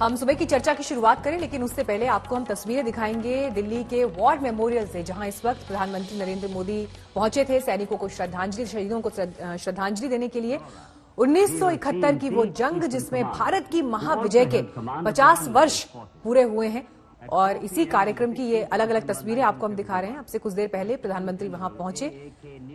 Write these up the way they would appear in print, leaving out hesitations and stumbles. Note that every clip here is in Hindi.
हम सुबह की चर्चा की शुरुआत करें, लेकिन उससे पहले आपको हम तस्वीरें दिखाएंगे दिल्ली के वॉर मेमोरियल से, जहां इस वक्त प्रधानमंत्री नरेंद्र मोदी पहुंचे थे सैनिकों को श्रद्धांजलि, शहीदों को श्रद्धांजलि देने के लिए। 1971 की वो जंग जिसमें भारत की महाविजय के 50 वर्ष पूरे हुए हैं, और इसी कार्यक्रम की ये अलग अलग तस्वीरें आपको हम दिखा रहे हैं। अब से कुछ देर पहले प्रधानमंत्री वहां पहुंचे,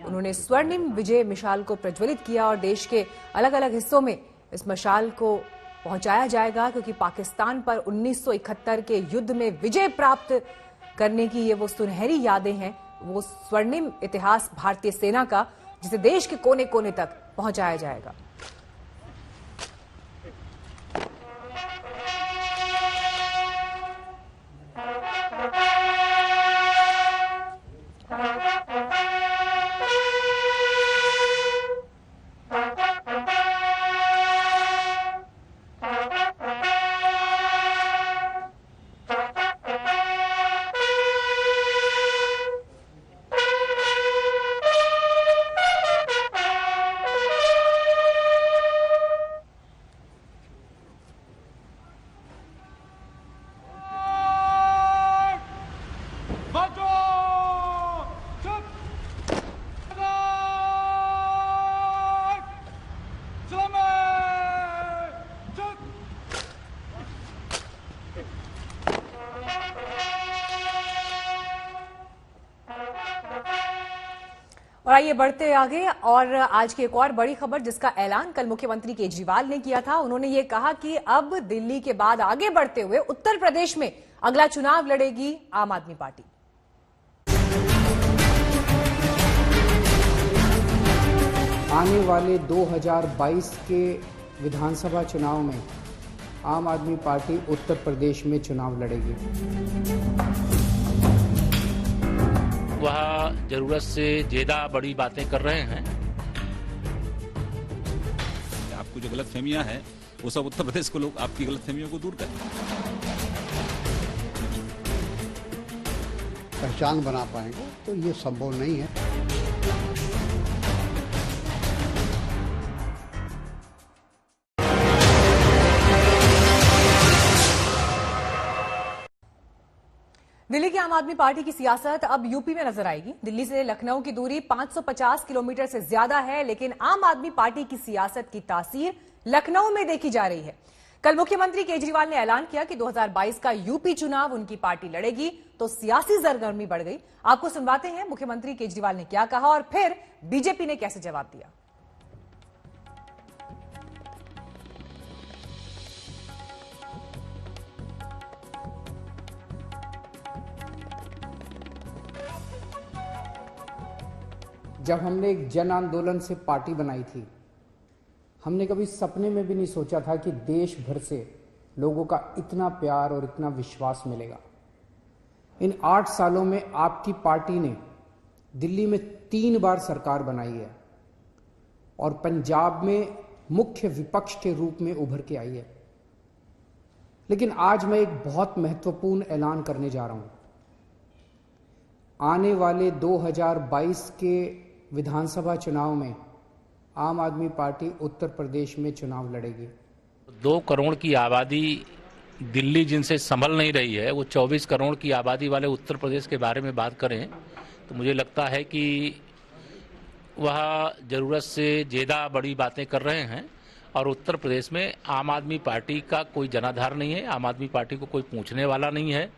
उन्होंने स्वर्णिम विजय मिसाल को प्रज्वलित किया और देश के अलग अलग हिस्सों में इस मशाल को पहुंचाया जाएगा, क्योंकि पाकिस्तान पर 1971 के युद्ध में विजय प्राप्त करने की ये वो सुनहरी यादें हैं, वो स्वर्णिम इतिहास भारतीय सेना का, जिसे देश के कोने कोने तक पहुंचाया जाएगा। और आइए बढ़ते आगे, और आज की एक और बड़ी खबर जिसका ऐलान कल मुख्यमंत्री केजरीवाल ने किया था। उन्होंने ये कहा कि अब दिल्ली के बाद आगे बढ़ते हुए उत्तर प्रदेश में अगला चुनाव लड़ेगी आम आदमी पार्टी। आने वाले 2022 के विधानसभा चुनाव में आम आदमी पार्टी उत्तर प्रदेश में चुनाव लड़ेगी। वह जरूरत से ज्यादा बड़ी बातें कर रहे हैं। आपको जो गलतफहमियां हैं वो सब उत्तर प्रदेश को लोग आपकी गलतफहमियों को दूर करें। पहचान बना पाएंगे तो ये संभव नहीं है। दिल्ली की आम आदमी पार्टी की सियासत अब यूपी में नजर आएगी। दिल्ली से लखनऊ की दूरी 550 किलोमीटर से ज्यादा है, लेकिन आम आदमी पार्टी की सियासत की तासीर लखनऊ में देखी जा रही है। कल मुख्यमंत्री केजरीवाल ने ऐलान किया कि 2022 का यूपी चुनाव उनकी पार्टी लड़ेगी, तो सियासी सरगर्मी बढ़ गई। आपको सुनवाते हैं मुख्यमंत्री केजरीवाल ने क्या कहा और फिर बीजेपी ने कैसे जवाब दिया। जब हमने एक जन आंदोलन से पार्टी बनाई थी, हमने कभी सपने में भी नहीं सोचा था कि देश भर से लोगों का इतना प्यार और इतना विश्वास मिलेगा। इन 8 सालों में आपकी पार्टी ने दिल्ली में 3 बार सरकार बनाई है और पंजाब में मुख्य विपक्ष के रूप में उभर के आई है। लेकिन आज मैं एक बहुत महत्वपूर्ण ऐलान करने जा रहा हूं। आने वाले 2022 के विधानसभा चुनाव में आम आदमी पार्टी उत्तर प्रदेश में चुनाव लड़ेगी। 2 करोड़ की आबादी दिल्ली जिनसे संभल नहीं रही है, वो 24 करोड़ की आबादी वाले उत्तर प्रदेश के बारे में बात करें तो मुझे लगता है कि वह जरूरत से ज्यादा बड़ी बातें कर रहे हैं। और उत्तर प्रदेश में आम आदमी पार्टी का कोई जनाधार नहीं है, आम आदमी पार्टी को कोई पूछने वाला नहीं है।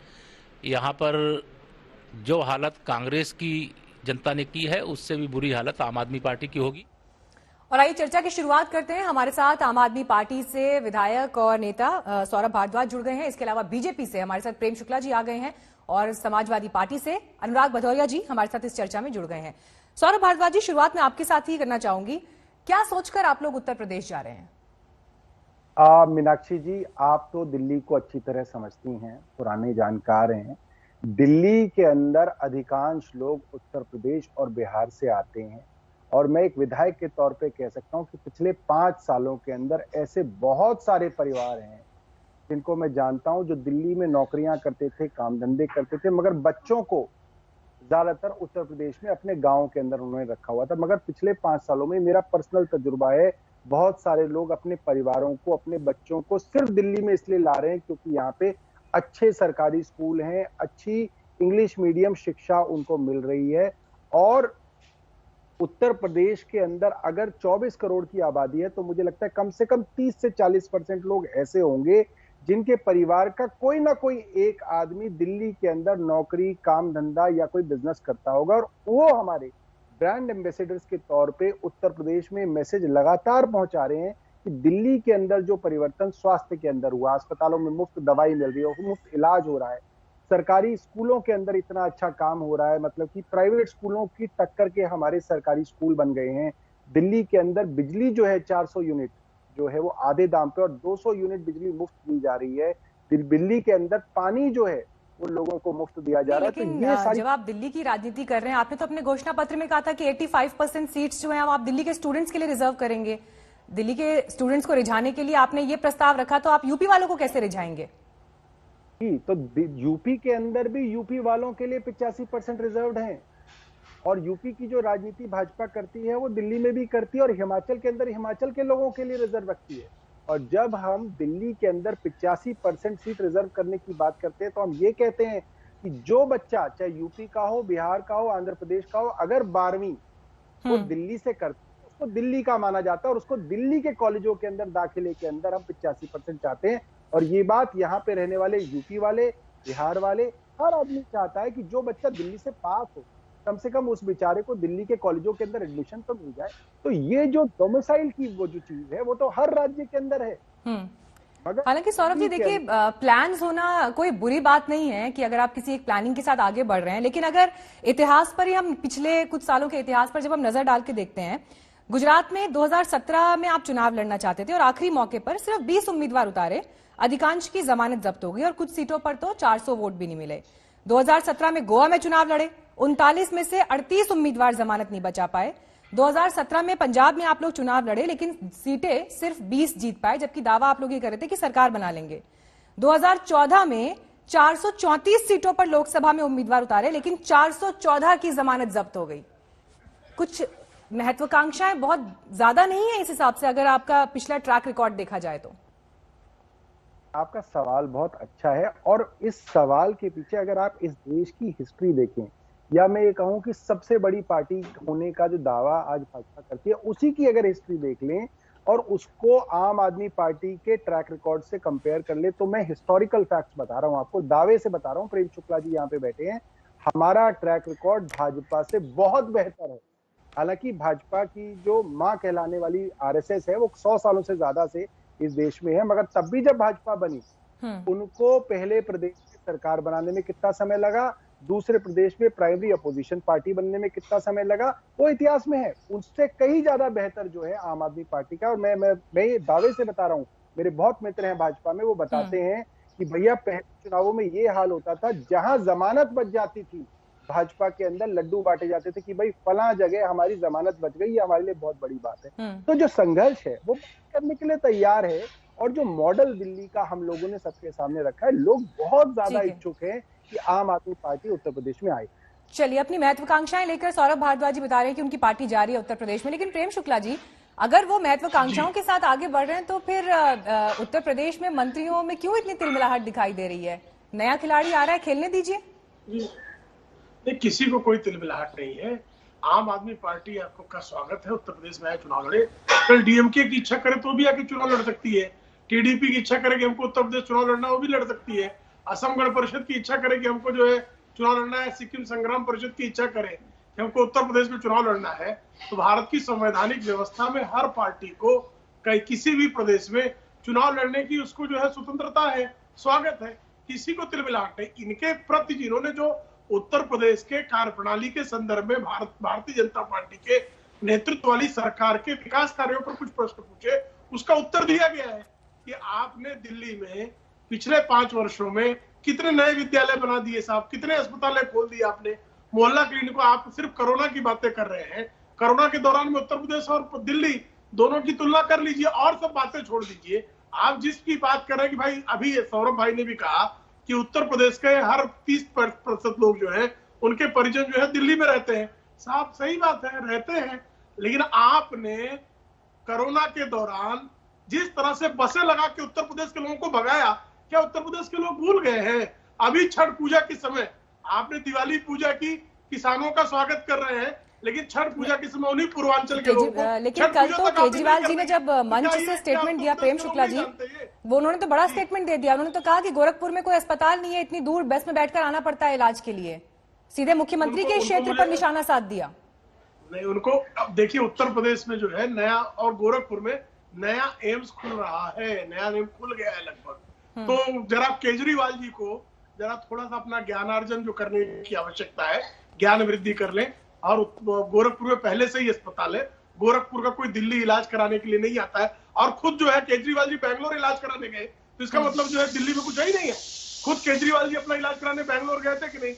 यहाँ पर जो हालत कांग्रेस की जनता ने की है, उससे भी बुरी हालत आम आदमी पार्टी की होगी। और आइए चर्चा की शुरुआत करते हैं। हमारे साथ आम आदमी पार्टी से विधायक और नेता सौरभ भारद्वाज जुड़ गए हैं। इसके अलावा बीजेपी से हमारे साथ प्रेम शुक्ला जी आ गए हैं, और समाजवादी पार्टी से अनुराग भदौरिया जी हमारे साथ इस चर्चा में जुड़ गए हैं। सौरभ भारद्वाज जी, शुरुआत में आपके साथ ही करना चाहूंगी, क्या सोचकर आप लोग उत्तर प्रदेश जा रहे हैं? मीनाक्षी जी, आप तो दिल्ली को अच्छी तरह समझती हैं, पुराने जानकार हैं। दिल्ली के अंदर अधिकांश लोग उत्तर प्रदेश और बिहार से आते हैं, और मैं एक विधायक के तौर पे कह सकता हूं कि पिछले 5 सालों के अंदर ऐसे बहुत सारे परिवार हैं जिनको मैं जानता हूं, जो दिल्ली में नौकरियां करते थे, काम धंधे करते थे, मगर बच्चों को ज्यादातर उत्तर प्रदेश में अपने गांव के अंदर उन्होंने रखा हुआ था। मगर पिछले 5 सालों में मेरा पर्सनल तजुर्बा है, बहुत सारे लोग अपने परिवारों को, अपने बच्चों को सिर्फ दिल्ली में इसलिए ला रहे हैं क्योंकि यहाँ पे अच्छे सरकारी स्कूल हैं, अच्छी इंग्लिश मीडियम शिक्षा उनको मिल रही है। और उत्तर प्रदेश के अंदर अगर 24 करोड़ की आबादी है तो मुझे लगता है कम से कम 30 से 40% लोग ऐसे होंगे जिनके परिवार का कोई ना कोई एक आदमी दिल्ली के अंदर नौकरी, काम धंधा या कोई बिजनेस करता होगा। और वो हमारे ब्रांड एम्बेसडर्स के तौर पे उत्तर प्रदेश में मैसेज लगातार पहुंचा रहे हैं कि दिल्ली के अंदर जो परिवर्तन स्वास्थ्य के अंदर हुआ, अस्पतालों में मुफ्त दवाई मिल रही है, मुफ्त इलाज हो रहा है, सरकारी स्कूलों के अंदर इतना अच्छा काम हो रहा है, मतलब कि प्राइवेट स्कूलों की टक्कर के हमारे सरकारी स्कूल बन गए हैं। दिल्ली के अंदर बिजली जो है 400 यूनिट जो है वो आधे दाम पे और 200 यूनिट बिजली मुफ्त दी जा रही है। दिल्ली के अंदर पानी जो है वो लोगों को मुफ्त दिया जा रहा है। लेकिन तो ये सारी जब आप दिल्ली की राजनीति कर रहे हैं, आपने तो अपने घोषणा पत्र में कहा था कि 85% सीट्स जो हैं आप दिल्ली के स्टूडेंट्स के लिए रिजर्व करेंगे। दिल्ली के स्टूडेंट्स को रिझाने के लिए आपने ये प्रस्ताव रखा, तो आप यूपी वालों को कैसे रिझाएंगे? तो यूपी के अंदर भी यूपी वालों के लिए 85% रिजर्व्ड हैं। और यूपी की जो राजनीति भाजपा करती है वो दिल्ली में भी करती है और हिमाचल के अंदर हिमाचल के लोगों के लिए रिजर्व रखती है। और जब हम दिल्ली के अंदर 85% सीट रिजर्व करने की बात करते हैं तो हम ये कहते हैं कि जो बच्चा चाहे यूपी का हो, बिहार का हो, आंध्र प्रदेश का हो, अगर 12वीं वो दिल्ली से करते हैं उसको दिल्ली का माना जाता है और उसको दिल्ली के कॉलेजों के अंदर दाखिले के अंदर हम 85% चाहते हैं। और ये बात यहाँ पे रहने वाले यूपी वाले, बिहार वाले, हर आदमी चाहता है कि जो बच्चा दिल्ली से पास हो कम से कम उस बेचारे को दिल्ली के कॉलेजों के अंदर एडमिशन तो मिल जाए। तो ये जो डोमिसाइल की वो जो चीज है वो तो हर राज्य के अंदर है। मगर हालांकि सौरभ जी देखिए, प्लान्स होना कोई बुरी बात नहीं है कि अगर आप किसी एक प्लानिंग के साथ आगे बढ़ रहे हैं, लेकिन अगर इतिहास पर ही हम पिछले कुछ सालों के इतिहास पर जब हम नजर डाल के देखते हैं, गुजरात में 2017 में आप चुनाव लड़ना चाहते थे और आखिरी मौके पर सिर्फ 20 उम्मीदवार उतारे, अधिकांश की जमानत जब्त हो गई और कुछ सीटों पर तो 400 वोट भी नहीं मिले। 2017 में गोवा में चुनाव लड़े, 39 में से 38 उम्मीदवार जमानत नहीं बचा पाए। 2017 में पंजाब में आप लोग चुनाव लड़े लेकिन सीटें सिर्फ 20 जीत पाए, जबकि दावा आप लोग ये कर रहे थे कि सरकार बना लेंगे। 2014 में 434 सीटों पर लोकसभा में उम्मीदवार उतारे लेकिन 414 की जमानत जब्त हो गई। कुछ महत्वाकांक्षाएं बहुत ज्यादा नहीं है इस हिसाब से, अगर आपका पिछला ट्रैक रिकॉर्ड देखा जाए तो। आपका सवाल बहुत अच्छा है और इस सवाल के पीछे अगर आप इस देश की हिस्ट्री देखें, या मैं ये कहूं कि सबसे बड़ी पार्टी होने का जो दावा आज भाजपा करती है उसी की अगर हिस्ट्री देख लें और उसको आम आदमी पार्टी के ट्रैक रिकॉर्ड से कंपेयर कर ले, तो मैं हिस्टोरिकल फैक्ट्स बता रहा हूं आपको, दावे से बता रहा हूं। प्रेम शुक्ला जी यहाँ पे बैठे हैं, हमारा ट्रैक रिकॉर्ड भाजपा से बहुत बेहतर है। हालांकि भाजपा की जो मां कहलाने वाली आरएसएस है वो 100 सालों से ज्यादा से इस देश में है, मगर तब भी जब भाजपा बनी उनको पहले प्रदेश में सरकार बनाने में कितना समय लगा, दूसरे प्रदेश में प्राइमरी अपोजिशन पार्टी बनने में कितना समय लगा, वो इतिहास में है। उससे कई ज्यादा बेहतर जो है आम आदमी पार्टी का। और मैं ये दावे से बता रहा हूँ, मेरे बहुत मित्र हैं भाजपा में, वो बताते हैं कि भैया पहले चुनावों में ये हाल होता था, जहां जमानत बच जाती थी भाजपा के अंदर लड्डू बांटे जाते थे कि भाई फला जगह हमारी जमानत बच गई, ये हमारे लिए बहुत बड़ी बात है। तो जो संघर्ष है वो करने के लिए तैयार है और जो मॉडल दिल्ली का हम लोगों ने सबके सामने रखा है, लोग बहुत ज्यादा इच्छुक हैं कि आम आदमी पार्टी उत्तर प्रदेश में आए। चलिए, अपनी महत्वाकांक्षाएं लेकर सौरभ भारद्वाज जी बता रहे हैं कि उनकी पार्टी जा रही है उत्तर प्रदेश में, लेकिन प्रेम शुक्ला जी, अगर वो महत्वाकांक्षाओं के साथ आगे बढ़ रहे हैं तो फिर उत्तर प्रदेश में मंत्रियों में क्यों इतनी तिलमिलाहट दिखाई दे रही है? नया खिलाड़ी आ रहा है, खेलने दीजिए। नहीं, किसी को कोई तिलमिलाहट नहीं है। आम आदमी पार्टी आपको का स्वागत है, उत्तर प्रदेश में आए चुनाव लड़े। कल डीएमके की इच्छा करे तो भी आके चुनाव लड़ सकती है, टीडीपी की इच्छा करे कि हमको उत्तर प्रदेश चुनाव लड़ना, वो भी लड़ सकती है। असम गण परिषद की इच्छा करे कि हमको जो है चुनाव लड़ना है, सिक्किम संग्राम परिषद की इच्छा करे कि हमको उत्तर प्रदेश में चुनाव लड़ना है। तो भारत की संवैधानिक व्यवस्था में हर पार्टी को किसी भी प्रदेश में चुनाव लड़ने की उसको जो है स्वतंत्रता है, स्वागत है, किसी को तिलमिलाहट नहीं। इनके प्रति जिन्होंने जो उत्तर प्रदेश के कार्यप्रणाली के संदर्भ में भारतीय जनता पार्टी के नेतृत्व वाली सरकार के विकास कार्यों पर कुछ प्रश्न पूछे, उसका उत्तर दिया गया है कि आपने दिल्ली में पिछले 5 वर्षों में कितने नए विद्यालय बना दिए साहब, कितने अस्पताल खोल दिए आपने, मोहल्ला क्लिनिक। आप सिर्फ कोरोना की बातें कर रहे हैं, कोरोना के दौरान में उत्तर प्रदेश और दिल्ली दोनों की तुलना कर लीजिए और सब बातें छोड़ दीजिए। आप जिसकी बात कर रहे हैं कि भाई, अभी सौरभ भाई ने भी कहा कि उत्तर प्रदेश के हर 30% लोग जो हैं उनके परिजन जो है दिल्ली में रहते हैं। साहब सही बात है, रहते हैं, लेकिन आपने कोरोना के दौरान जिस तरह से बसें लगा के उत्तर प्रदेश के लोगों को भगाया, क्या उत्तर प्रदेश के लोग भूल गए हैं? अभी छठ पूजा के समय आपने दिवाली पूजा की, किसानों का स्वागत कर रहे हैं, लेकिन छठ पूजा के समय उन्हीं पूर्वांचल के लोगों को, लेकिन कल तो केजरीवाल जी ने जब मंच से स्टेटमेंट दिया, प्रेम शुक्ला जी, वो उन्होंने तो बड़ा स्टेटमेंट दे दिया। उन्होंने तो कहा कि गोरखपुर में कोई अस्पताल नहीं है, इतनी दूर बस में बैठकर आना पड़ता है इलाज के लिए। सीधे मुख्यमंत्री के क्षेत्र पर निशाना साध दिया। नहीं, उनको अब देखिए, उत्तर प्रदेश में जो है नया, और गोरखपुर में नया एम्स खुल रहा है, नया एम्स खुल गया है लगभग। तो जरा केजरीवाल जी को जरा थोड़ा सा अपना ज्ञानार्जन जो करने की आवश्यकता है, ज्ञान वृद्धि कर लें। और गोरखपुर में पहले से ही अस्पताल है, गोरखपुर का कोई दिल्ली इलाज कराने के लिए नहीं आता है। और खुद जो है केजरीवाल जी बैंगलोर इलाज कराने गए, तो इसका मतलब जो है दिल्ली में कुछ ही नहीं है। खुद केजरीवाल जी अपना इलाज कराने बैंगलोर गए थे कि नहीं?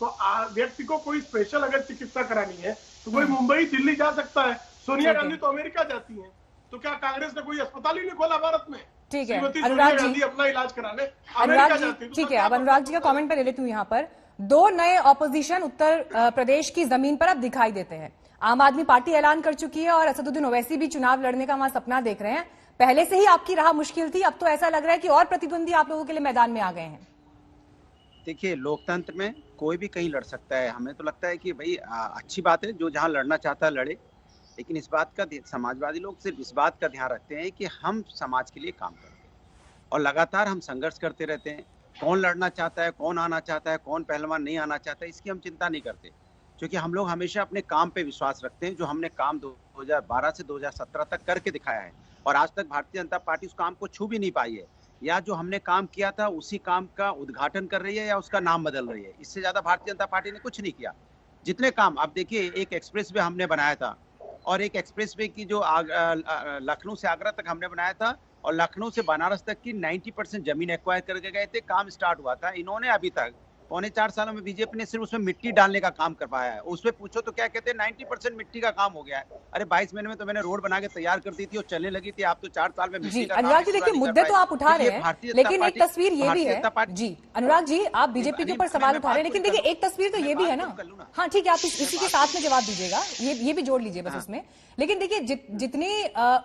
तो व्यक्ति को कोई स्पेशल अगर चिकित्सा करानी है तो कोई मुंबई दिल्ली जा सकता है। सोनिया गांधी तो अमेरिका जाती हैं, तो क्या कांग्रेस ने कोई अस्पताल ही नहीं खोला भारत में? ठीक है, श्रीमती अनुराग सोनिया गांधी जी अपना इलाज कराने अनुराग अमेरिका जी, जाती है। ठीक है, अब अनुराग जी का कमेंट पर ले लेती हूँ। यहाँ पर 2 नए ऑपोजिशन उत्तर प्रदेश की जमीन पर अब दिखाई देते हैं। आम आदमी पार्टी ऐलान कर चुकी है और असदुद्दीन ओवैसी भी चुनाव लड़ने का वहां सपना देख रहे हैं। पहले से ही आपकी राह मुश्किल थी, अब तो ऐसा लग रहा है कि और प्रतिद्वंदी आप लोगों के लिए मैदान में आ गए हैं। देखिए, लोकतंत्र में कोई भी कहीं लड़ सकता है। हमें तो लगता है कि भाई अच्छी बात है, जो जहां लड़ना चाहता है लड़े, लेकिन इस बात का समाजवादी लोग सिर्फ इस बात का ध्यान रखते हैं कि हम समाज के लिए काम करते हैं और लगातार हम संघर्ष करते रहते हैं। कौन लड़ना चाहता है, कौन आना चाहता है, कौन पहलवान नहीं आना चाहता है, इसकी हम चिंता नहीं करते, क्योंकि हम लोग हमेशा अपने काम पे विश्वास रखते हैं। जो हमने काम 2012 से 2017 तक करके दिखाया है, और आज तक भारतीय जनता पार्टी उस काम को छू भी नहीं पाई है, या जो हमने काम किया था उसी काम का उद्घाटन कर रही है या उसका नाम बदल रही है। इससे ज्यादा भारतीय जनता पार्टी ने कुछ नहीं किया। जितने काम आप देखिए, एक एक्सप्रेस वे हमने बनाया था, और एक एक्सप्रेस वे की जो लखनऊ से आगरा तक हमने बनाया था, और लखनऊ से बनारस तक की 90% जमीन एक्वायर करके गए थे, काम स्टार्ट हुआ था। इन्होंने अभी तक 3.25 सालों में बीजेपी ने सिर्फ उसमें मिट्टी डालने का काम कर पाया है। उसमें पूछो तो क्या कहते हैं, 90% मिट्टी का काम हो गया है। अरे 22 महीने में तो मैंने रोड बना के तैयार कर दी थी और चलने लगी थी। आप तो 4 साल में मिट्टी का काम अनुराग जी, देखिए मुद्दे तो आप उठा रहे हैं, लेकिन एक तस्वीर ये भी है जी। अनुराग जी, आप बीजेपी के ऊपर सवाल उठा रहे हैं, लेकिन देखिए एक तस्वीर तो ये भी है ना। हाँ ठीक है, आप इसी के साथ में जवाब दीजिएगा, ये भी जोड़ लीजिए बस उसमें। लेकिन देखिए जितनी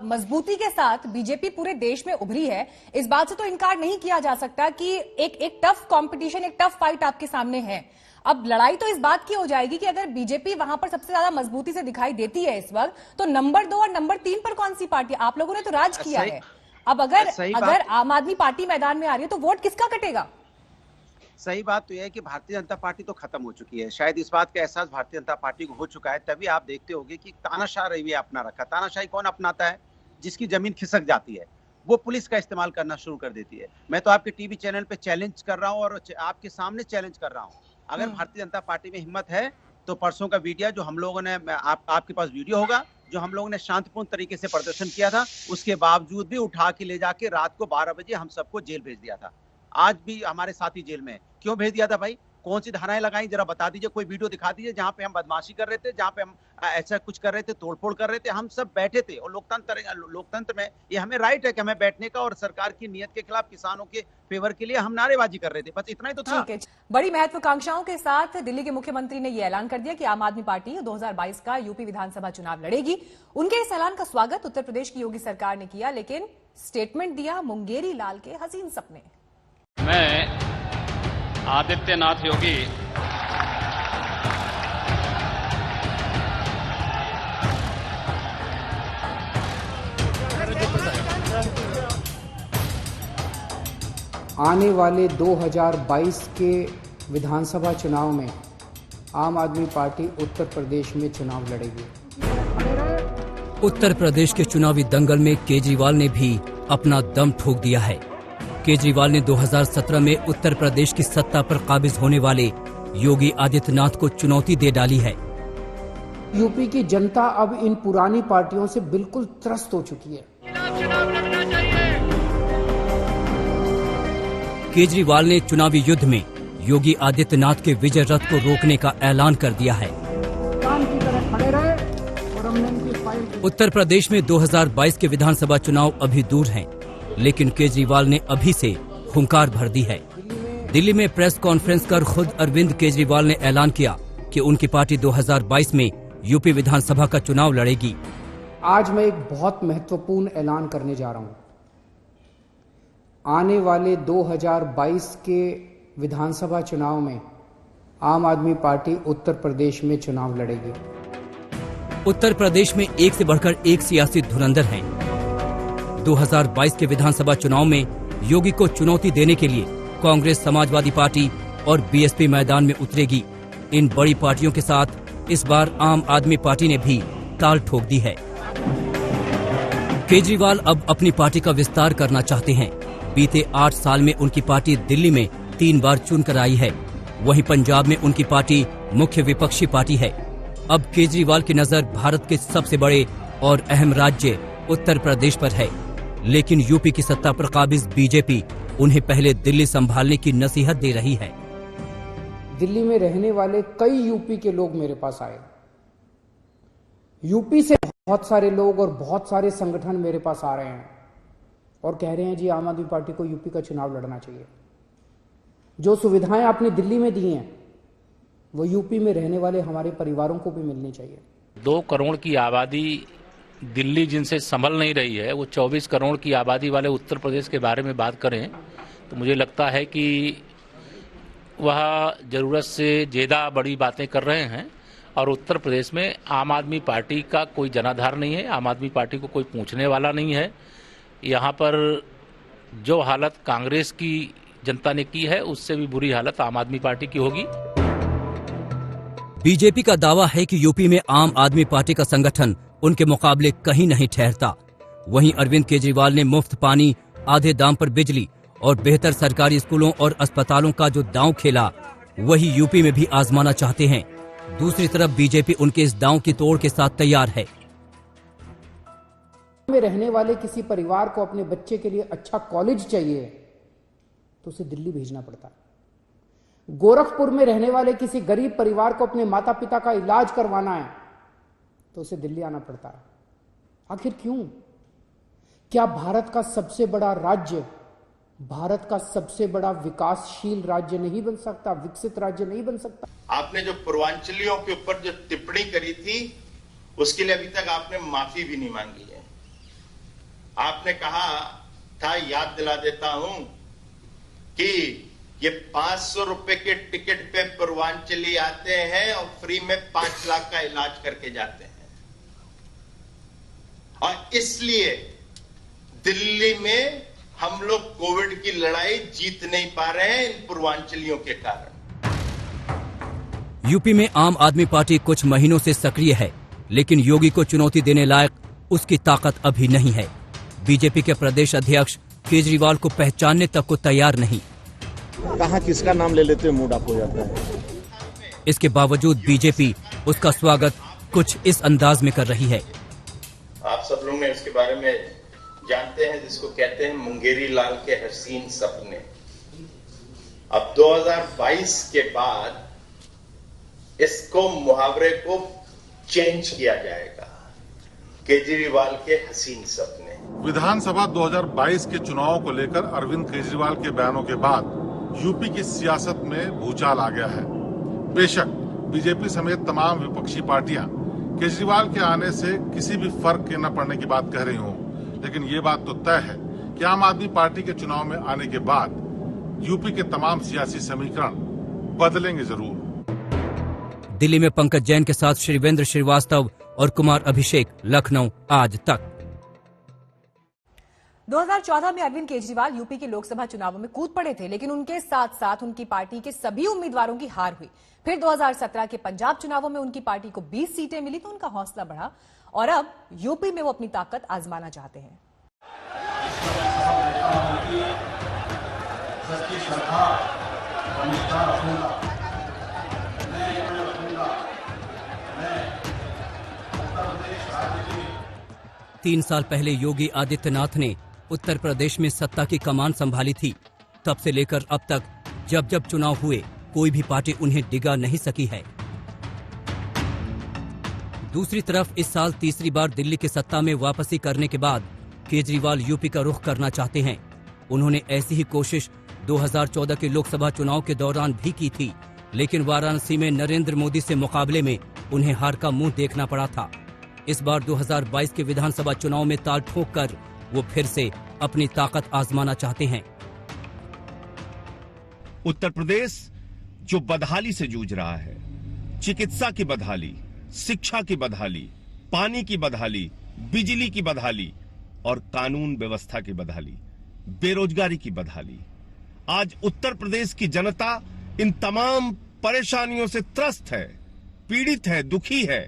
मजबूती के साथ बीजेपी पूरे देश में उभरी है, इस बात से तो इनकार नहीं किया जा सकता कि एक टफ कंपटीशन, एक टफ फाइट आपके सामने है। अब लड़ाई तो इस बात की हो जाएगी कि अगर बीजेपी वहां पर सबसे ज्यादा मजबूती से दिखाई देती है इस वक्त, तो नंबर 2 और नंबर 3 पर कौन सी पार्टी? आप लोगों ने तो राज किया है। अब अगर आम आदमी पार्टी मैदान में आ रही है तो वोट किसका कटेगा? सही बात तो यह है कि भारतीय जनता पार्टी तो खत्म हो चुकी है। शायद इस बात का एहसास भारतीय जनता पार्टी को हो चुका है, तभी आप देखते होंगे कि तानाशाह रवैया अपना रखा। तानाशाही कौन अपनाता है? जिसकी जमीन खिसक जाती है वो पुलिस का इस्तेमाल करना शुरू कर देती है। मैं तो आपके टीवी चैनल पे चैलेंज कर रहा हूं और आपके सामने चैलेंज कर रहा हूं, अगर भारतीय जनता पार्टी में हिम्मत है तो परसों का वीडियो जो हम लोगों ने, आपके पास वीडियो होगा, जो हम लोगों ने शांतिपूर्ण तरीके से प्रदर्शन किया था, उसके बावजूद भी उठा के ले जाके रात को 12 बजे हम सबको जेल भेज दिया था। आज भी हमारे साथी जेल में। क्यों भेज दिया था भाई? कौन सी धाराएं लगाई, जरा बता दीजिए। कोई वीडियो दिखा दीजिए जहां पे हम बदमाशी कर रहे थे, जहां पे हम ऐसा कुछ कर रहे थे, तोड़फोड़ कर रहे थे। हम सब बैठे थे, और लोकतंत्र में ये हमें राइट है कि हमें बैठने का, और सरकार की नीयत के खिलाफ, किसानों के फेवर के लिए हम नारेबाजी कर रहे थे। बस इतना ही तो था। बड़ी महत्वाकांक्षाओं के साथ दिल्ली के मुख्यमंत्री ने यह ऐलान कर दिया कि आम आदमी पार्टी 2022 का यूपी विधानसभा चुनाव लड़ेगी। उनके इस ऐलान का स्वागत उत्तर प्रदेश की योगी सरकार ने किया, लेकिन स्टेटमेंट दिया मुंगेरी लाल के हसीन सपने। मैं आदित्यनाथ योगी आने वाले 2022 के विधानसभा चुनाव में आम आदमी पार्टी उत्तर प्रदेश में चुनाव लड़ेगी। उत्तर प्रदेश के चुनावी दंगल में केजरीवाल ने भी अपना दम ठोक दिया है। केजरीवाल ने 2017 में उत्तर प्रदेश की सत्ता पर काबिज होने वाले योगी आदित्यनाथ को चुनौती दे डाली है। यूपी की जनता अब इन पुरानी पार्टियों से बिल्कुल त्रस्त हो चुकी है। केजरीवाल ने चुनावी युद्ध में योगी आदित्यनाथ के विजय रथ को रोकने का ऐलान कर दिया है। उत्तर प्रदेश में 2022 के विधानसभा चुनाव अभी दूर हैं, लेकिन केजरीवाल ने अभी से हुंकार भर दी है। दिल्ली में प्रेस कॉन्फ्रेंस कर खुद अरविंद केजरीवाल ने ऐलान किया कि उनकी पार्टी 2022 में यूपी विधानसभा का चुनाव लड़ेगी। आज मैं एक बहुत महत्वपूर्ण ऐलान करने जा रहा हूं। आने वाले 2022 के विधानसभा चुनाव में आम आदमी पार्टी उत्तर प्रदेश में चुनाव लड़ेगी। उत्तर प्रदेश में एक से बढ़कर एक सियासी धुरंधर हैं। 2022 के विधानसभा चुनाव में योगी को चुनौती देने के लिए कांग्रेस, समाजवादी पार्टी और बीएसपी मैदान में उतरेगी। इन बड़ी पार्टियों के साथ इस बार आम आदमी पार्टी ने भी ताल ठोक दी है। केजरीवाल अब अपनी पार्टी का विस्तार करना चाहते हैं। बीते 8 साल में उनकी पार्टी दिल्ली में 3 बार चुनकर आई है। वहीं पंजाब में उनकी पार्टी मुख्य विपक्षी पार्टी है। अब केजरीवाल की नजर भारत के सबसे बड़े और अहम राज्य उत्तर प्रदेश पर है, लेकिन यूपी की सत्ता पर काबिज बीजेपी उन्हें पहले दिल्ली संभालने की नसीहत दे रही है। दिल्ली में रहने वाले कई यूपी के लोग मेरे पास आए। यूपी से बहुत सारे लोग और बहुत सारे संगठन मेरे पास आ रहे हैं और कह रहे हैं जी आम आदमी पार्टी को यूपी का चुनाव लड़ना चाहिए। जो सुविधाएं आपने दिल्ली में दी हैं वो यूपी में रहने वाले हमारे परिवारों को भी मिलनी चाहिए। 2 करोड़ की आबादी दिल्ली जिनसे संभल नहीं रही है, वो 24 करोड़ की आबादी वाले उत्तर प्रदेश के बारे में बात करें तो मुझे लगता है कि वह जरूरत से ज्यादा बड़ी बातें कर रहे हैं। और उत्तर प्रदेश में आम आदमी पार्टी का कोई जनाधार नहीं है, आम आदमी पार्टी को कोई पूछने वाला नहीं है। यहाँ पर जो हालत कांग्रेस की जनता ने की है उससे भी बुरी हालत आम आदमी पार्टी की होगी। बीजेपी का दावा है कि यूपी में आम आदमी पार्टी का संगठन उनके मुकाबले कहीं नहीं ठहरता। वहीं अरविंद केजरीवाल ने मुफ्त पानी, आधे दाम पर बिजली और बेहतर सरकारी स्कूलों और अस्पतालों का जो दांव खेला वही यूपी में भी आजमाना चाहते हैं। दूसरी तरफ बीजेपी उनके इस दांव की तोड़ के साथ तैयार है। में रहने वाले किसी परिवार को अपने बच्चे के लिए अच्छा कॉलेज चाहिए तो उसे दिल्ली भेजना पड़ता है। गोरखपुर में रहने वाले किसी गरीब परिवार को अपने माता पिता का इलाज करवाना है तो उसे दिल्ली आना पड़ता है। आखिर क्यों? क्या भारत का सबसे बड़ा राज्य, भारत का सबसे बड़ा विकासशील राज्य नहीं बन सकता, विकसित राज्य नहीं बन सकता? आपने जो पूर्वांचलियों के ऊपर जो टिप्पणी करी थी उसके लिए अभी तक आपने माफी भी नहीं मांगी है। आपने कहा था, याद दिला देता हूं, कि ये 500 रुपए के टिकट पे पूर्वांचली आते हैं और फ्री में 5 लाख का इलाज करके जाते हैं। और इसलिए दिल्ली में हम लोग कोविड की लड़ाई जीत नहीं पा रहे हैं इन पूर्वांचलियों के कारण। यूपी में आम आदमी पार्टी कुछ महीनों से सक्रिय है, लेकिन योगी को चुनौती देने लायक उसकी ताकत अभी नहीं है। बीजेपी के प्रदेश अध्यक्ष केजरीवाल को पहचानने तक को तैयार नहीं। कहां किसका नाम ले लेते मूड ऑफ हो जाता है। इसके बावजूद बीजेपी उसका स्वागत कुछ इस अंदाज में कर रही है। आप सब लोग ने इसके बारे में जानते हैं, जिसको कहते हैं मुंगेरी लाल के हसीन सपने। अब 2022 के बाद इसको मुहावरे को चेंज किया जाएगा, केजरीवाल के हसीन सपने। विधानसभा 2022 के चुनाव को लेकर अरविंद केजरीवाल के बयानों के बाद यूपी की सियासत में भूचाल आ गया है। बेशक बीजेपी समेत तमाम विपक्षी पार्टियां केजरीवाल के आने से किसी भी फर्क के न पड़ने की बात कह रही हों, लेकिन ये बात तो तय है कि आम आदमी पार्टी के चुनाव में आने के बाद यूपी के तमाम सियासी समीकरण बदलेंगे जरूर। दिल्ली में पंकज जैन के साथ शिवेंद्र श्रीवास्तव और कुमार अभिषेक, लखनऊ आज तक। 2014 में अरविंद केजरीवाल यूपी के लोकसभा चुनावों में कूद पड़े थे, लेकिन उनके साथ साथ उनकी पार्टी के सभी उम्मीदवारों की हार हुई। फिर 2017 के पंजाब चुनावों में उनकी पार्टी को 20 सीटें मिली तो उनका हौसला बढ़ा और अब यूपी में वो अपनी ताकत आजमाना चाहते हैं। तीन साल पहले योगी आदित्यनाथ ने उत्तर प्रदेश में सत्ता की कमान संभाली थी। तब से लेकर अब तक जब जब चुनाव हुए कोई भी पार्टी उन्हें डिगा नहीं सकी है। दूसरी तरफ इस साल तीसरी बार दिल्ली की सत्ता में वापसी करने के बाद केजरीवाल यूपी का रुख करना चाहते हैं। उन्होंने ऐसी ही कोशिश 2014 के लोकसभा चुनाव के दौरान भी की थी, लेकिन वाराणसी में नरेंद्र मोदी से मुकाबले में उन्हें हार का मुंह देखना पड़ा था। इस बार 2022 के विधानसभा चुनाव में ताल ठोक कर वो फिर से अपनी ताकत आजमाना चाहते हैं। उत्तर प्रदेश जो बदहाली से जूझ रहा है, चिकित्सा की बदहाली, शिक्षा की बदहाली, पानी की बदहाली, बिजली की बदहाली और कानून व्यवस्था की बदहाली, बेरोजगारी की बदहाली, आज उत्तर प्रदेश की जनता इन तमाम परेशानियों से त्रस्त है, पीड़ित है, दुखी है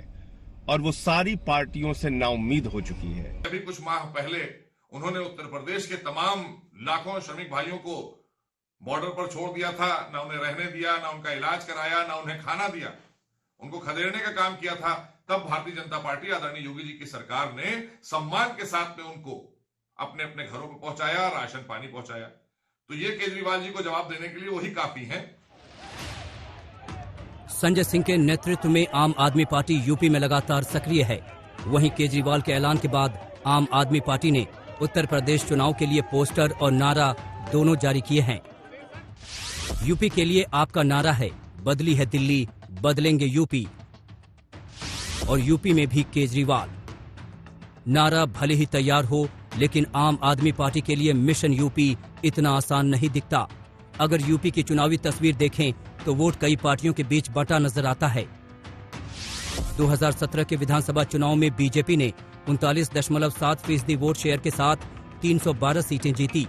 और वो सारी पार्टियों से नाउम्मीद हो चुकी है। अभी कुछ माह पहले उन्होंने उत्तर प्रदेश के तमाम लाखों श्रमिक भाइयों को बॉर्डर पर छोड़ दिया था, ना उन्हें रहने दिया, ना उनका इलाज कराया, ना उन्हें खाना दिया, उनको खदेड़ने का काम किया था। तब भारतीय जनता पार्टी आदरणीय योगी जी की सरकार ने सम्मान के साथ में उनको अपने अपने घरों पर पहुंचाया, राशन पानी पहुंचाया। तो ये केजरीवाल जी को जवाब देने के लिए वही काफी हैं। संजय सिंह के नेतृत्व में आम आदमी पार्टी यूपी में लगातार सक्रिय है। वहीं केजरीवाल के ऐलान के बाद आम आदमी पार्टी ने उत्तर प्रदेश चुनाव के लिए पोस्टर और नारा दोनों जारी किए हैं। यूपी के लिए आपका नारा है, बदली है दिल्ली, बदलेंगे यूपी। और यूपी में भी केजरीवाल। नारा भले ही तैयार हो, लेकिन आम आदमी पार्टी के लिए मिशन यूपी इतना आसान नहीं दिखता। अगर यूपी की चुनावी तस्वीर देखें तो वोट कई पार्टियों के बीच बंटा नजर आता है। 2017 के विधानसभा चुनाव में बीजेपी ने 39.7% वोट शेयर के साथ 312 सीटें जीती।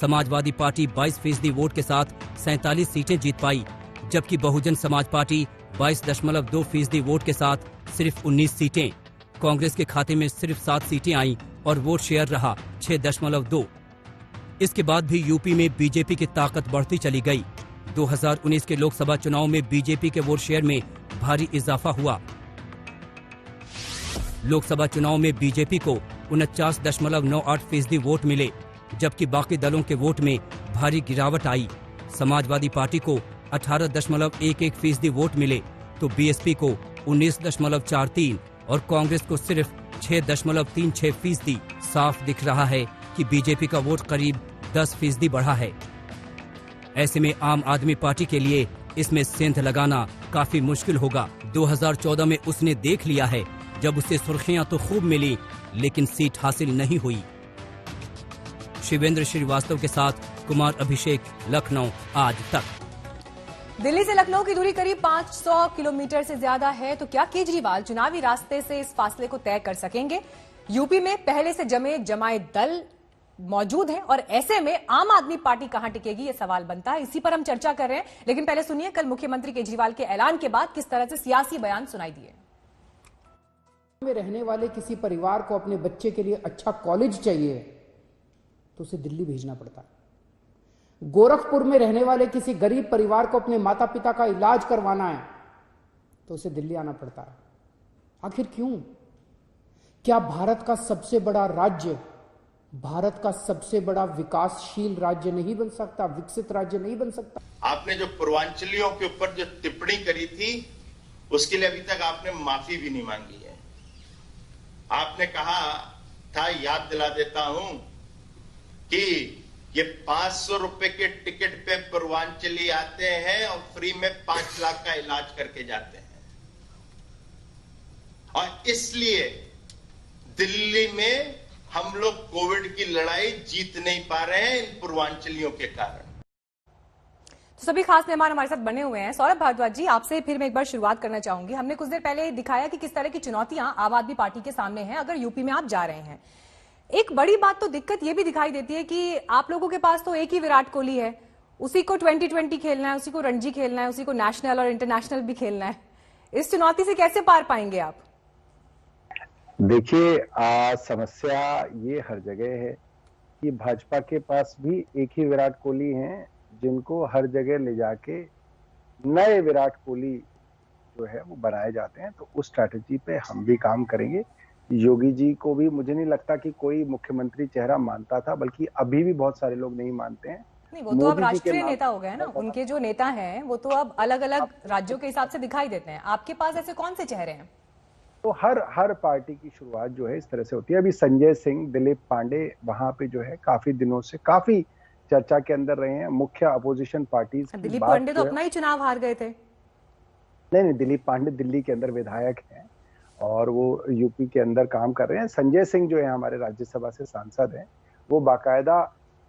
समाजवादी पार्टी 22% वोट के साथ 47 सीटें जीत पाई, जबकि बहुजन समाज पार्टी 22.2% वोट के साथ सिर्फ 19 सीटें। कांग्रेस के खाते में सिर्फ 7 सीटें आईं और वोट शेयर रहा 6.2। इसके बाद भी यूपी में बीजेपी की ताकत बढ़ती चली गई। 2019 के लोकसभा चुनाव में बीजेपी के वोट शेयर में भारी इजाफा हुआ। लोकसभा चुनाव में बीजेपी को 49.98% वोट मिले, जबकि बाकी दलों के वोट में भारी गिरावट आई। समाजवादी पार्टी को 18.11% वोट मिले तो बीएसपी को 19.43 और कांग्रेस को सिर्फ 6.36%। साफ दिख रहा है कि बीजेपी का वोट करीब 10% बढ़ा है। ऐसे में आम आदमी पार्टी के लिए इसमें सेंध लगाना काफी मुश्किल होगा। 2014 में उसने देख लिया है, जब उसे सुर्खियां तो खूब मिली लेकिन सीट हासिल नहीं हुई। शिवेंद्र श्रीवास्तव के साथ कुमार अभिषेक, लखनऊ, आज तक। दिल्ली से लखनऊ की दूरी करीब 500 किलोमीटर से ज्यादा है, तो क्या केजरीवाल चुनावी रास्ते से इस फासले को तय कर सकेंगे? यूपी में पहले से जमे जमाए दल मौजूद हैं और ऐसे में आम आदमी पार्टी कहां टिकेगी, ये सवाल बनता है। इसी पर हम चर्चा कर रहे हैं, लेकिन पहले सुनिए कल मुख्यमंत्री केजरीवाल के ऐलान के बाद किस तरह से सियासी बयान सुनाई दिए। में रहने वाले किसी परिवार को अपने बच्चे के लिए अच्छा कॉलेज चाहिए तो उसे दिल्ली भेजना पड़ता है। गोरखपुर में रहने वाले किसी गरीब परिवार को अपने माता पिता का इलाज करवाना है तो उसे दिल्ली आना पड़ता है। आखिर क्यों? क्या भारत का सबसे बड़ा राज्य, भारत का सबसे बड़ा विकासशील राज्य नहीं बन सकता, विकसित राज्य नहीं बन सकता? आपने जो पूर्वांचलियों के ऊपर जो टिप्पणी करी थी उसके लिए अभी तक आपने माफी भी नहीं मांगी है। आपने कहा था, याद दिला देता हूं, कि ये 500 रुपए के टिकट पे पूर्वांचली आते हैं और फ्री में 5 लाख का इलाज करके जाते हैं। और इसलिए दिल्ली में हम लोग कोविड की लड़ाई जीत नहीं पा रहे हैं इन पूर्वांचलियों के कारण। तो सभी खास मेहमान हमारे साथ बने हुए हैं। सौरभ भारद्वाज जी, आपसे फिर मैं एक बार शुरुआत करना चाहूंगी। हमने कुछ देर पहले दिखाया कि किस तरह की चुनौतियां आम आदमी पार्टी के सामने हैं अगर यूपी में आप जा रहे हैं। एक बड़ी बात तो दिक्कत यह भी दिखाई देती है कि आप लोगों के पास तो एक ही विराट कोहली है, उसी को 2020 खेलना है, उसी को रणजी खेलना है, उसी को नेशनल और इंटरनेशनल भी खेलना है। इस चुनौती से कैसे पार पाएंगे आप? देखिए, समस्या ये हर जगह है कि भाजपा के पास भी एक ही विराट कोहली हैं, जिनको हर जगह ले जाके नए विराट कोहली जो है वो बनाए जाते हैं। तो उस स्ट्रैटेजी पे हम भी काम करेंगे। योगी जी को भी मुझे नहीं लगता कि कोई मुख्यमंत्री चेहरा मानता था, बल्कि अभी भी बहुत सारे लोग नहीं मानते हैं। नहीं, वो तो अब राष्ट्रीय नेता हो गए ना, उनके जो नेता हैं वो तो अब अलग अलग राज्यों के हिसाब से दिखाई देते हैं। आपके पास ऐसे कौन से चेहरे हैं? तो हर पार्टी की शुरुआत जो है इस तरह से होती है। अभी संजय सिंह, दिलीप पांडे वहां पे जो है काफी दिनों से काफी चर्चा के अंदर रहे हैं। मुख्य अपोजिशन पार्टी, दिलीप पांडे तो अपना ही चुनाव हार गए थे। नहीं, दिलीप पांडे दिल्ली के अंदर विधायक हैं और वो यूपी के अंदर काम कर रहे हैं। संजय सिंह जो है हमारे राज्यसभा से सांसद हैं, वो बाकायदा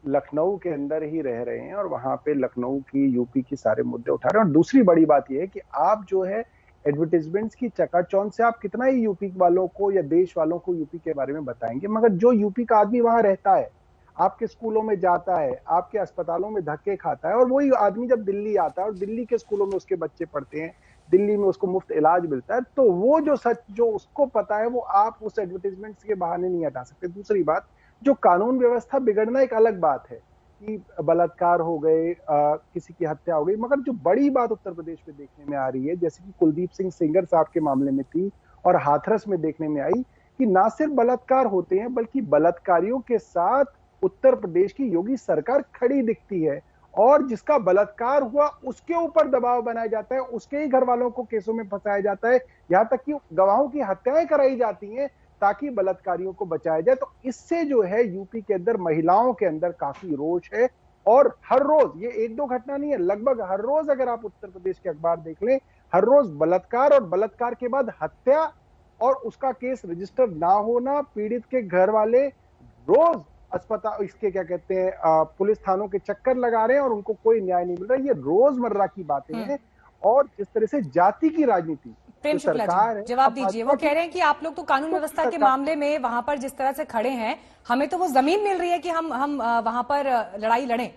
लखनऊ के अंदर ही रह रहे हैं और वहां पे लखनऊ की, यूपी की सारे मुद्दे उठा रहे हैं। और दूसरी बड़ी बात यह है कि आप जो है एडवर्टीजमेंट्स की चकाचौंध से आप कितना ही यूपी वालों को या देश वालों को यूपी के बारे में बताएंगे, मगर जो यूपी का आदमी वहां रहता है, आपके स्कूलों में जाता है, आपके अस्पतालों में धक्के खाता है, और वही आदमी जब दिल्ली आता है और दिल्ली के स्कूलों में उसके बच्चे पढ़ते हैं, दिल्ली में उसको मुफ्त इलाज मिलता है, तो वो जो सच जो उसको पता है वो आप उस एडवर्टीजमेंट्स के बहाने नहीं हटा सकते। दूसरी बात, जो कानून व्यवस्था बिगड़ना एक अलग बात है कि बलात्कार हो गए, किसी की हत्या हो गई, मगर जो बड़ी बात उत्तर प्रदेश में देखने में आ रही है, जैसे कि कुलदीप सिंह सेंगर साहब के मामले में थी और हाथरस में देखने में आई, कि ना सिर्फ बलात्कार होते हैं बल्कि बलात्कारियों के साथ उत्तर प्रदेश की योगी सरकार खड़ी दिखती है, और जिसका बलात्कार हुआ उसके ऊपर दबाव बनाया जाता है, उसके ही घर वालों को केसों में फंसाया जाता है, यहाँ तक कि गवाहों की हत्याएं कराई जाती हैं ताकि बलात्कारियों को बचाया जाए। तो इससे जो है यूपी के अंदर महिलाओं के अंदर काफी रोष है, और हर रोज, ये एक दो घटना नहीं है, लगभग हर रोज अगर आप उत्तर प्रदेश के अखबार देख लें, हर रोज बलात्कार और बलात्कार के बाद हत्या और उसका केस रजिस्टर ना होना, पीड़ित के घर वाले रोज अस्पताल, इसके क्या कहते हैं, पुलिस थानों के चक्कर लगा रहे हैं और उनको कोई न्याय नहीं मिल रहा। ये रोजमर्रा की बातें हैं। और जिस तरह से जाति की राजनीति प्रेम शुक्ला जी जवाब दीजिए। वो कह रहे हैं कि आप लोग तो कानून व्यवस्था के मामले में वहां पर जिस तरह से खड़े हैं, हमें तो वो जमीन मिल रही है कि हम वहां पर लड़ाई लड़ें।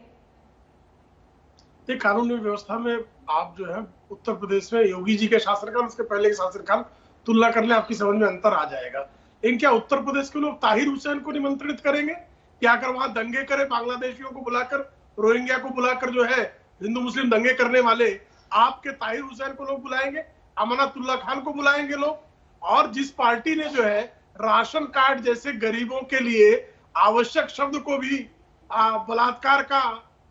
ये कानून व्यवस्था में आप जो है उत्तर प्रदेश में योगी जी के शासनकाल, उसके पहले के शासनकाल तुलना कर ले, आपकी समझ में अंतर आ जाएगा। लेकिन क्या उत्तर प्रदेश के लोग ताहिर हुसैन को निमंत्रित करेंगे कि आकर वहां दंगे करे, बांग्लादेशियों को बुलाकर, रोहिंग्या को बुलाकर, जो है हिंदू मुस्लिम दंगे करने वाले आपके ताहिर हुसैन को लोग बुलाएंगे, अमानतुल्लाह खान को बुलाएंगे लोग? और जिस पार्टी ने जो है राशन कार्ड जैसे गरीबों के लिए आवश्यक शब्द को भी बलात्कार का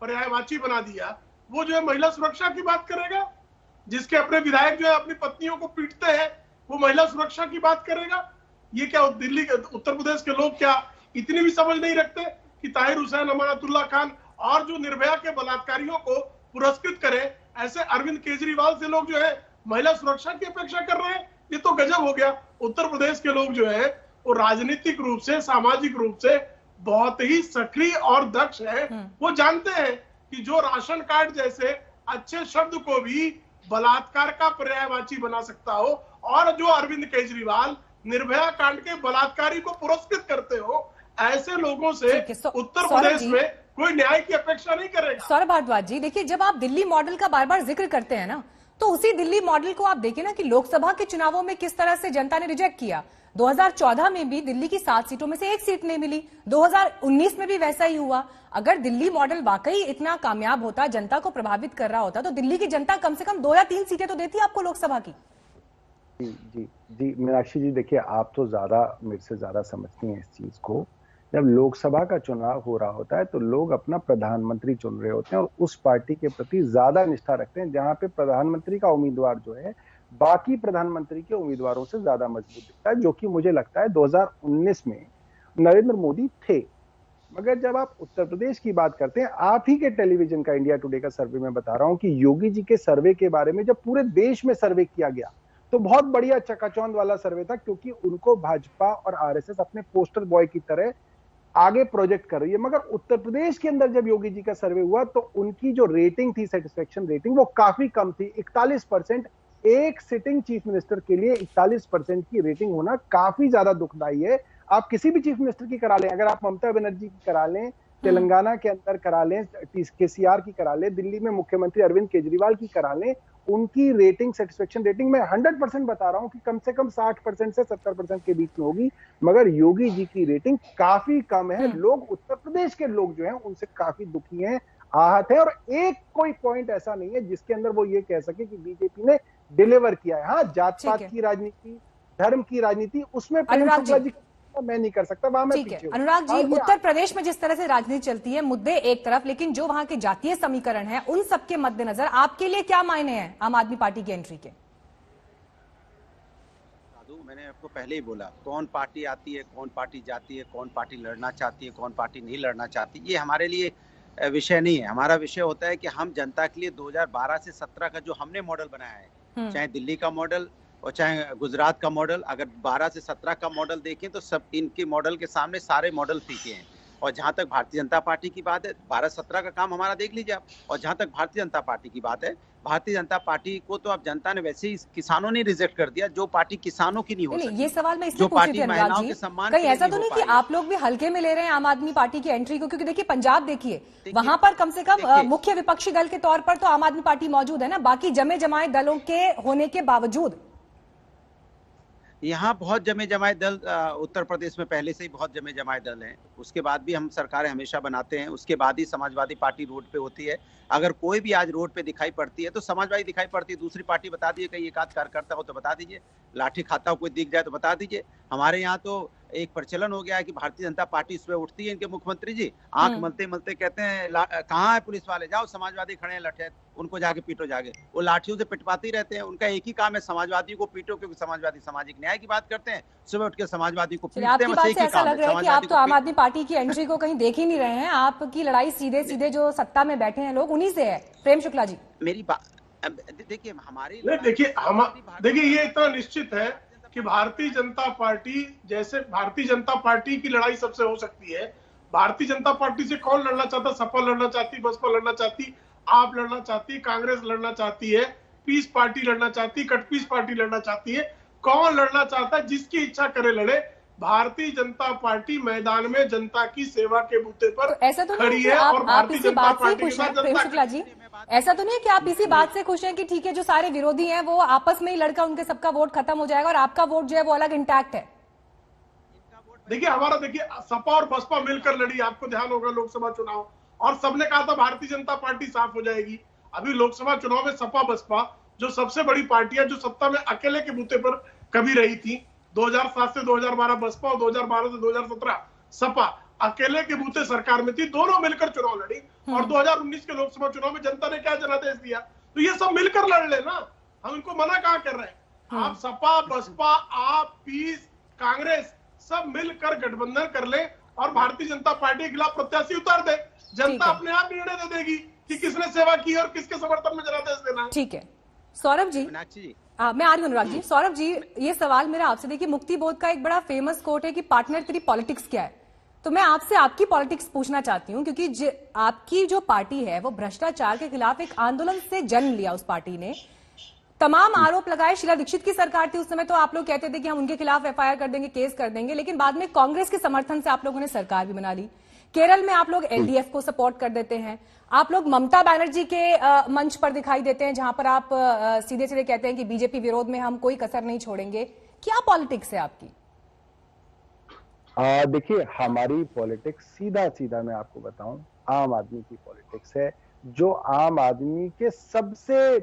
पर्यायवाची बना दिया, वो जो है महिला सुरक्षा की बात करेगा? जिसके अपने विधायक जो है अपनी पत्नियों को पीटते हैं, वो महिला सुरक्षा की बात करेगा? ये क्या दिल्ली के, उत्तर प्रदेश के लोग क्या इतनी भी समझ नहीं रखते कि ताहिर हुसैन, अमानतुल्लाह खान और जो निर्भया के बलात्कारियों को पुरस्कृत करें? ऐसे अरविंद केजरीवाल से लोग जो है महिला सुरक्षा की अपेक्षा कर रहे हैं। ये तो गजब हो गया। उत्तर प्रदेश के लोग जो है वो राजनीतिक रूप से, सामाजिक रूप से बहुत ही सक्रिय और दक्ष है। वो जानते हैं कि जो राशन कार्ड जैसे अच्छे शब्द को भी बलात्कार का पर्यायवाची बना सकता हो, और जो अरविंद केजरीवाल निर्भया कांड के बलात्कारी को पुरस्कृत करते हो, ऐसे लोगों से उत्तर प्रदेश में कोई न्याय की अपेक्षा नहीं करेगा। सौरभ भारद्वाज जी, देखिए, जब आप दिल्ली मॉडल का बार बार जिक्र करते हैं ना, तो उसी दिल्ली मॉडल को आप देखिए ना कि लोकसभा के चुनावों में किस तरह से जनता ने रिजेक्ट किया। 2014 में भी दिल्ली की 7 सीटों में से 1 सीट नहीं मिली, 2019 में भी वैसा ही हुआ। अगर दिल्ली मॉडल वाकई इतना कामयाब होता, जनता को प्रभावित कर रहा होता, तो दिल्ली की जनता कम से कम 2 या 3 सीटें तो देती आपको लोकसभा की। जी मीनाक्षी जी, देखिए, आप तो मेरे से ज्यादा समझती हैं इस चीज को। जब लोकसभा का चुनाव हो रहा होता है तो लोग अपना प्रधानमंत्री चुन रहे होते हैं और उस पार्टी के प्रति ज्यादा निष्ठा रखते हैं जहां पे प्रधानमंत्री का उम्मीदवार जो है बाकी प्रधानमंत्री के उम्मीदवारों से ज्यादा मजबूत दिखता है, जो कि मुझे लगता है 2019 में नरेंद्र मोदी थे। मगर जब आप उत्तर प्रदेश की बात करते हैं, आप ही के टेलीविजन का इंडिया टुडे का सर्वे में बता रहा हूं कि योगी जी के सर्वे के बारे में जब पूरे देश में सर्वे किया गया तो बहुत बढ़िया चकाचौंध वाला सर्वे था, क्योंकि उनको भाजपा और आरएसएस अपने पोस्टर बॉय की तरह आगे प्रोजेक्ट कर रही है। मगर उत्तर प्रदेश के अंदर जब योगी जी का सर्वे हुआ तो उनकी जो रेटिंग थी, सेटिस्फेक्शन रेटिंग, वो काफी कम थी, 41%। एक सिटिंग चीफ मिनिस्टर के लिए 41% की रेटिंग होना काफी ज्यादा दुखदाई है। आप किसी भी चीफ मिनिस्टर की करा लें, अगर आप ममता बनर्जी की करा लें, तेलंगाना के अंदर करा लें, केसीआर की करा लें, दिल्ली में मुख्यमंत्री अरविंद केजरीवाल की करा लें, उनकी रेटिंग, सेटिस्फेक्शन रेटिंग मैं 100% बता रहा हूं कि कम से कम 60% से 70% के बीच में होगी। मगर योगी जी की रेटिंग काफी कम है। लोग, उत्तर प्रदेश के लोग जो हैं उनसे काफी दुखी हैं, आहत है, और एक कोई पॉइंट ऐसा नहीं है जिसके अंदर वो ये कह सके कि बीजेपी ने डिलीवर किया है। हाँ, जात पात की राजनीति, धर्म की राजनीति, उसमें प्रेम शुक्ला जी मैं नहीं कर सकता, वहां मैं पीछे हूं। अनुराग जी, उत्तर प्रदेश में जिस तरह से राजनीति चलती है, मुद्दे एक तरफ, लेकिन जो वहां के जातीय समीकरण है, उन सबके मद्देनजर आपके लिए क्या मायने हैं आम आदमी पार्टी की एंट्री के? मैंने आपको पहले ही बोला, कौन पार्टी आती है, कौन पार्टी जाती है, कौन पार्टी लड़ना चाहती है, कौन पार्टी नहीं लड़ना चाहती, ये हमारे लिए विषय नहीं है। हमारा विषय होता है कि हम जनता के लिए 2012 से 17 का जो हमने मॉडल बनाया है, चाहे दिल्ली का मॉडल और चाहे गुजरात का मॉडल, अगर 12 से 17 का मॉडल देखें तो सब इनके मॉडल के सामने सारे मॉडल फीके हैं। और जहां तक भारतीय जनता पार्टी की बात है, 12-17 का काम हमारा देख लीजिए आप। और जहां तक भारतीय जनता पार्टी की बात है, भारतीय जनता पार्टी को तो अब जनता ने वैसे ही किसानों ने रिजेक्ट कर दिया, जो पार्टी किसानों की नहीं हो सकती। ये सवाल मैं इसलिए पूछ रही थी अनुराग जी, कहीं ऐसा तो नहीं कि आप लोग भी हल्के में ले रहे हैं आम आदमी पार्टी की एंट्री को? क्योंकि देखिए पंजाब देखिए, वहां पर कम से कम मुख्य विपक्षी दल के तौर पर तो आम आदमी पार्टी मौजूद है ना, बाकी जमे जमाए दलों के होने के बावजूद। यहाँ बहुत जमे जमाए दल, उत्तर प्रदेश में पहले से ही बहुत जमे जमाए दल हैं। उसके बाद भी हम सरकारें हमेशा बनाते हैं, उसके बाद ही समाजवादी पार्टी रोड पे होती है। अगर कोई भी आज रोड पे दिखाई पड़ती है तो समाजवादी दिखाई पड़ती है, दूसरी पार्टी बता दीजिए, कहीं एक आध कार्यकर्ता हो तो बता दीजिए, लाठी खाता हो कोई दिख जाए तो बता दीजिए। हमारे यहाँ तो एक प्रचलन हो गया है कि भारतीय जनता पार्टी सुबह उठती है, इनके मुख्यमंत्री जी आंख मलते मलते कहते हैं कहाँ है पुलिस वाले, जाओ समाजवादी खड़े हैं लठे, उनको जाके पीटो जाके। वो लाठियों से पिटवाते ही रहते हैं, उनका एक ही काम है समाजवादी को पीटो, क्योंकि समाजवादी सामाजिक न्याय की बात करते हैं, सुबह उठ के समाजवादी को पीटते हैं। आपकी बात से ऐसा लग रहा है कि आप तो आम आदमी पार्टी की एंट्री को कहीं देख ही नहीं रहे हैं, आपकी लड़ाई सीधे सीधे जो सत्ता में बैठे हैं लोग उन्हीं से है। प्रेम शुक्ला जी, मेरी बात देखिए, हमारी देखिए ये इतना निश्चित है कि भारतीय जनता पार्टी, जैसे भारतीय जनता पार्टी की लड़ाई सबसे हो सकती है, भारतीय जनता पार्टी से कौन लड़ना चाहता? सपा लड़ना चाहती, बसपा लड़ना चाहती, आप लड़ना चाहती, कांग्रेस लड़ना चाहती है, पीस पार्टी लड़ना चाहती, कटपीस पार्टी लड़ना चाहती है। कौन लड़ना चाहता है? जिसकी इच्छा करे लड़े। भारतीय जनता पार्टी मैदान में जनता की सेवा के बूते पर तो ऐसा तो खड़ी है और भारतीय जनता पार्टी के साथ प्रेम शुक्ला जी, ऐसा तो नहीं है कि आप इसी बात से खुश हैं कि ठीक है जो सारे विरोधी हैं वो आपस में ही लड़का उनके सबका वोट खत्म हो जाएगा और आपका वोट जो है वो अलग इंटैक्ट है? देखिए हमारा, देखिए सपा और बसपा मिलकर लड़ी, आपको ध्यान होगा लोकसभा चुनाव, और सबने कहा था भारतीय जनता पार्टी साफ हो जाएगी। अभी लोकसभा चुनाव में सपा बसपा जो सबसे बड़ी पार्टियां जो सत्ता में अकेले के बूते पर कभी रही थी, 2007 से 2012 बसपा और 2012 से 2017 सपा अकेले के बूते सरकार में थी, दोनों मिलकर चुनाव लड़ी। और 2019 के लोकसभा चुनाव में जनता ने क्या जनादेश दिया? तो ये सब मिलकर लड़ ले ना, हम इनको मना कहां कर रहे हैं? आप सपा बसपा, आप पीस, कांग्रेस सब मिलकर गठबंधन कर ले और भारतीय जनता पार्टी के खिलाफ प्रत्याशी उतार दे। जनता अपने आप निर्णय दे देगी कि किसने सेवा की और किसके समर्थन में जनादेश देना है। ठीक है सौरभ जी, मैं आ रही हूँ अनुराग जी। सौरभ जी, ये सवाल मेरा आपसे, देखिए मुक्ति बोध का एक बड़ा फेमस कोट है कि पार्टनर तेरी पॉलिटिक्स क्या है। तो मैं आपसे आपकी पॉलिटिक्स पूछना चाहती हूँ, क्योंकि आपकी जो पार्टी है वो भ्रष्टाचार के खिलाफ एक आंदोलन से जन्म लिया। उस पार्टी ने तमाम आरोप लगाए। शीला दीक्षित की सरकार थी उस समय, तो आप लोग कहते थे कि हम उनके खिलाफ एफआईआर कर देंगे, केस कर देंगे, लेकिन बाद में कांग्रेस के समर्थन से आप लोगों ने सरकार भी बना ली। केरल में आप लोग एलडीएफ को सपोर्ट कर देते हैं, आप लोग ममता बनर्जी के मंच पर दिखाई देते हैं जहां पर आप सीधे सीधे कहते हैं कि बीजेपी विरोध में हम कोई कसर नहीं छोड़ेंगे। क्या पॉलिटिक्स है आपकी? देखिए हमारी पॉलिटिक्स सीधा सीधा मैं आपको बताऊं, आम आदमी की पॉलिटिक्स है, जो आम आदमी के सबसे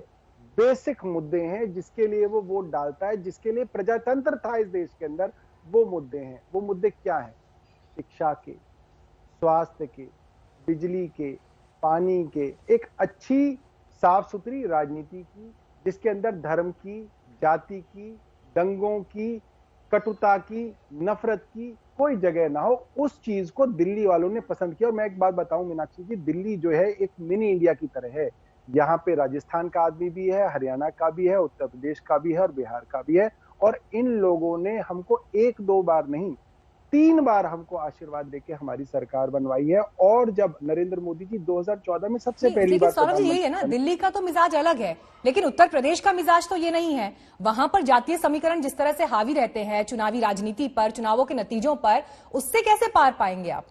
बेसिक मुद्दे हैं, जिसके लिए वो वोट डालता है, जिसके लिए प्रजातंत्र था इस देश के अंदर, वो मुद्दे हैं। वो मुद्दे क्या हैं? शिक्षा के, स्वास्थ्य के, बिजली के, पानी के, एक अच्छी साफ सुथरी राजनीति की, जिसके अंदर धर्म की, जाति की, दंगों की, कटुता की, नफरत की कोई जगह ना हो, उस चीज को दिल्ली वालों ने पसंद किया। और मैं एक बात बताऊं मीनाक्षी जी, दिल्ली जो है एक मिनी इंडिया की तरह है। यहाँ पे राजस्थान का आदमी भी है, हरियाणा का भी है, उत्तर प्रदेश का भी है और बिहार का भी है। और इन लोगों ने हमको 1-2 बार नहीं 3 बार हमको आशीर्वाद देके हमारी सरकार बनवाई है। और जब नरेंद्र मोदी जी 2014 में सबसे पहली बार, सौरभ जी यही है ना, दिल्ली का तो मिजाज अलग है, लेकिन उत्तर प्रदेश का मिजाज तो ये नहीं है। वहां पर जातीय समीकरण जिस तरह से हावी रहते हैं चुनावी राजनीति पर, चुनावों के नतीजों पर, उससे कैसे पार पाएंगे आप?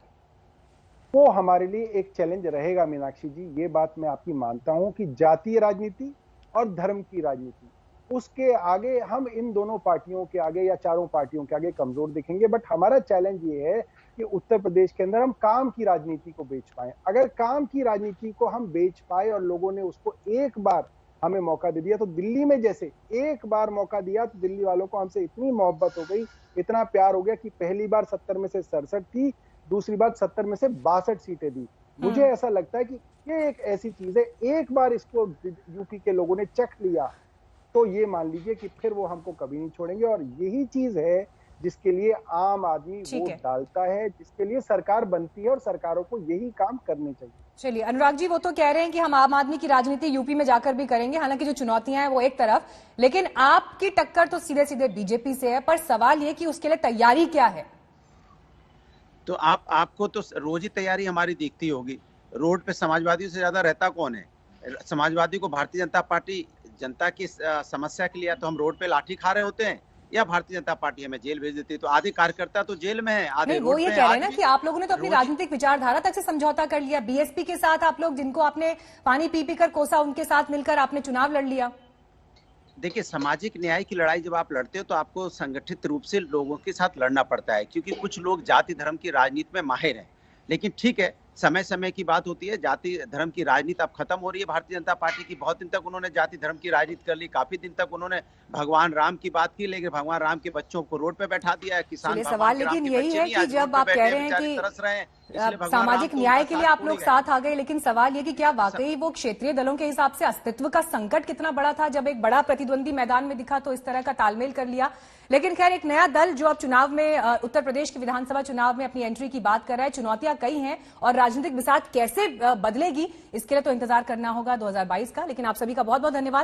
वो हमारे लिए एक चैलेंज रहेगा मीनाक्षी जी। ये बात मैं आपकी मानता हूं कि जातीय राजनीति और धर्म की राजनीति, उसके आगे हम इन दोनों पार्टियों के आगे या चारों पार्टियों के आगे कमजोर दिखेंगे। बट हमारा चैलेंज ये है कि उत्तर प्रदेश के अंदर हम काम की राजनीति को बेच पाए। अगर काम की राजनीति को हम बेच पाए और लोगों ने उसको एक बार हमें मौका दे दिया, तो दिल्ली में जैसे एक बार मौका दिया तो दिल्ली वालों को हमसे इतनी मोहब्बत हो गई, इतना प्यार हो गया कि पहली बार 70 में से 67 थी, दूसरी बार 70 में से 62 सीटें दी। मुझे ऐसा लगता है कि ये एक ऐसी चीज है, एक बार इसको यूपी के लोगों ने चख लिया तो ये मान लीजिए कि फिर वो हमको कभी नहीं छोड़ेंगे। और यही चीज है जिसके लिए आम आदमी वोट डालता है, जिसके लिए सरकार बनती है, और सरकारों को यही काम करने चाहिए। चलिए अनुराग जी, वो तो कह रहे हैं कि हम आम आदमी की राजनीति यूपी में जाकर भी करेंगे, हालांकि जो चुनौतियां हैं वो एक तरफ, लेकिन आपकी टक्कर तो सीधे सीधे बीजेपी से है। पर सवाल ये कि उसके लिए तैयारी क्या है? तो आपको तो रोज ही तैयारी हमारी दिखती होगी। रोड पे समाजवादियों से ज्यादा रहता कौन है? समाजवादी को भारतीय जनता पार्टी जनता की समस्या के लिए तो हम रोड पे लाठी खा रहे होते हैं, या भारतीय जनता पार्टी हमें जेल भेज देती है। तो आधे कार्यकर्ता तो जेल में है, आधे वो ये कह रहे हैं ना कि आप लोगों ने तो अपनी राजनीतिक विचारधारा तक से समझौता कर लिया। बीएसपी के साथ आप लोग, जिनको आपने पानी पी पी कर कोसा, उनके साथ मिलकर आपने चुनाव लड़ लिया। देखिए, सामाजिक न्याय की लड़ाई जब आप लड़ते हो तो आपको संगठित रूप से लोगों के साथ लड़ना पड़ता है, क्योंकि कुछ लोग जाति धर्म की राजनीति में माहिर हैं। लेकिन ठीक है, समय समय की बात होती है। जाति धर्म की राजनीति अब खत्म हो रही है भारतीय जनता पार्टी की। बहुत दिन तक उन्होंने जाति धर्म की राजनीति कर ली, काफी दिन तक उन्होंने भगवान राम की बात की, लेकिन भगवान राम के बच्चों को रोड पे बैठा दिया है। किसान सवाल लेकिन यही है कि जब आप कह रहे हैं कि सामाजिक न्याय के लिए आप लोग साथ आ गए, लेकिन सवाल ये कि क्या वाकई वो क्षेत्रीय दलों के हिसाब से अस्तित्व का संकट कितना बड़ा था? जब एक बड़ा प्रतिद्वंदी मैदान में दिखा तो इस तरह का तालमेल कर लिया। लेकिन खैर, एक नया दल जो अब चुनाव में, उत्तर प्रदेश के विधानसभा चुनाव में अपनी एंट्री की बात कर रहा है, चुनौतियां कई हैं और राजनीतिक बिसात कैसे बदलेगी इसके लिए तो इंतजार करना होगा 2022 का। लेकिन आप सभी का बहुत बहुत धन्यवाद।